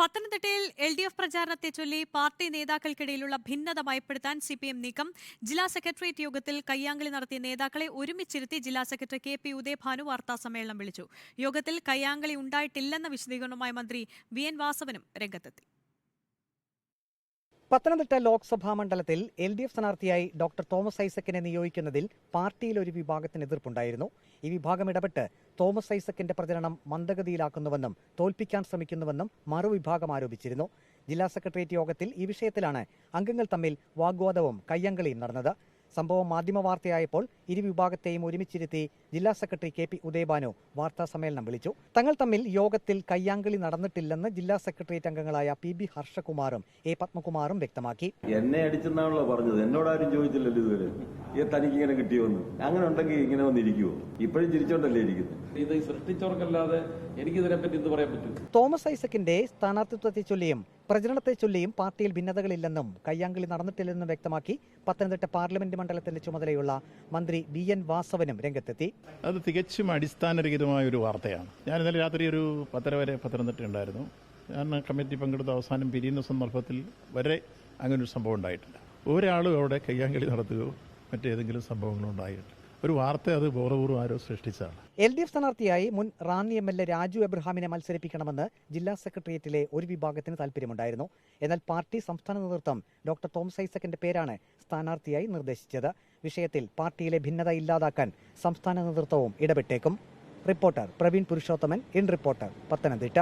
പത്തനംതിട്ടയിൽ LDF പ്രചാരണത്തെ ചൊല്ലി party നേതാക്കൾക്കിടയിലുള്ള ഭിന്നത മയപ്പെടുത്താൻ CPM നീക്കം. ജില്ലാ സെക്രട്ടേറിയറ്റ് യോഗത്തിൽ കയ്യാങ്കളി നടത്തിയ നേതാക്കളെ ഒരുമിച്ചിരുത്തി ജില്ലാ സെക്രട്ടറി KP ഉദയഭാനു വാർത്താസമ്മേളനം വിളിച്ചു. യോഗത്തിൽ കയ്യാങ്കളി ഉണ്ടായിട്ടില്ലെന്ന വിശദീകരണവുമായി മന്ത്രി VN വാസവനും രംഗത്തെത്തി. പത്തനംതിട്ട ലോക്സഭാ മണ്ഡലത്തിൽ LDF സ്ഥാനാർത്ഥിയായി ഡോക്ടർ തോമസ് ഐസക്കിനെ നിയോഗിക്കുന്നതിൽ പാർട്ടിയിൽ ഒരു വിഭാഗത്തിന് എതിർപ്പുണ്ടായിരുന്നു. ഈ വിഭാഗം ഇടപെട്ട് തോമസ് ഐസക്കിന്റെ പ്രചരണം മന്ദഗതിയിലാക്കുന്നുവെന്നും തോൽപ്പിക്കാൻ ശ്രമിക്കുന്നുവെന്നും മറുവിഭാഗം ആരോപിച്ചിരുന്നു. ജില്ലാ സെക്രട്ടേറിയറ്റ് യോഗത്തിൽ ഈ വിഷയത്തിലാണ് അംഗങ്ങൾ തമ്മിൽ വാഗ്വാദവും കയ്യാങ്കളിയും നടന്നത്. സംഭവം മാധ്യമവാർത്തയായപ്പോൾ ഇരുവിഭാഗത്തെയും ഒരുമിച്ചിരുത്തി ജില്ലാ സെക്രട്ടറി KP ഉദയഭാനു വാർത്താ സമ്മേളനം വിളിച്ചു. തങ്ങൾ തമ്മിൽ യോഗത്തിൽ കയ്യാങ്കളി നടന്നിട്ടില്ലെന്ന് ജില്ലാ സെക്രട്ടേറിയറ്റ് അംഗങ്ങളായ PB ഹർഷകുമാറും A പത്മകുമാറും വ്യക്തമാക്കി. എന്നെ അടിച്ചെന്നാണല്ലോ പറഞ്ഞത്, എന്നോടാരും ചോദിച്ചില്ലല്ലോ ഇതുവരെ തനിക്ക് ഇങ്ങനെ കിട്ടിയോന്ന്. അങ്ങനെ ഉണ്ടെങ്കിൽ ഇങ്ങനെ വന്നിരിക്കുവോ? ഇപ്പോഴും ചിരിച്ചോണ്ടല്ലേ ഇരിക്കുന്നത്. ഇത് സൃഷ്ടിച്ചവർക്കല്ലാതെ എനിക്കിതിനെപ്പറ്റി എന്ത് പറയാൻ പറ്റും? തോമസ് ഐസക്കിന്റെ സ്ഥാനാർത്ഥിത്വത്തെ ചൊല്ലിയും പ്രചരണത്തെ ചൊല്ലിയും പാർട്ടിയിൽ ഭിന്നതകളില്ലെന്നും കയ്യാങ്കളി നടന്നിട്ടില്ലെന്നും വ്യക്തമാക്കി പത്തനംതിട്ട പാർലമെന്റ് മണ്ഡലത്തിന്റെ ചുമതലയുള്ള മന്ത്രി VN വാസവനും രംഗത്തെത്തി. അത് തികച്ചും അടിസ്ഥാനരഹിതമായ ഒരു വാർത്തയാണ്. ഞാൻ ഇന്നലെ രാത്രി ഒരു 10:30 വരെ പത്തനംതിട്ട ഉണ്ടായിരുന്നു. ഞാൻ കമ്മിറ്റി പങ്കെടുത്ത അവസാനം പിരിയുന്ന സന്ദർഭത്തിൽ വരെ അങ്ങനൊരു സംഭവം ഉണ്ടായിട്ടില്ല. ഒരാളും അവിടെ കയ്യാങ്കളി നടത്തുകയോ മറ്റേതെങ്കിലും സംഭവങ്ങളോ ഉണ്ടായിട്ടില്ല. ഒരു വാർത്ത അത് ബോധപൂർവ്വം ആരോ സൃഷ്ടിച്ചതാണ്. LDF സ്ഥാനാർത്ഥിയായി മുൻ റാന്നി MLA രാജു എബ്രഹാമിനെ മത്സരിപ്പിക്കണമെന്ന് ജില്ലാ സെക്രട്ടേറിയറ്റിലെ ഒരു വിഭാഗത്തിന് താൽപര്യമുണ്ടായിരുന്നു. എന്നാൽ പാർട്ടി സംസ്ഥാന നേതൃത്വം ഡോക്ടർ തോമസ് ഐസക്കിന്റെ പേരാണ് സ്ഥാനാർത്ഥിയായി നിർദ്ദേശിച്ചത്. വിഷയത്തിൽ പാർട്ടിയിലെ ഭിന്നത ഇല്ലാതാക്കാൻ സംസ്ഥാന നേതൃത്വവും ഇടപെട്ടേക്കും. Reporter Praveen Purushothaman, in reporter, Pathanamthitta.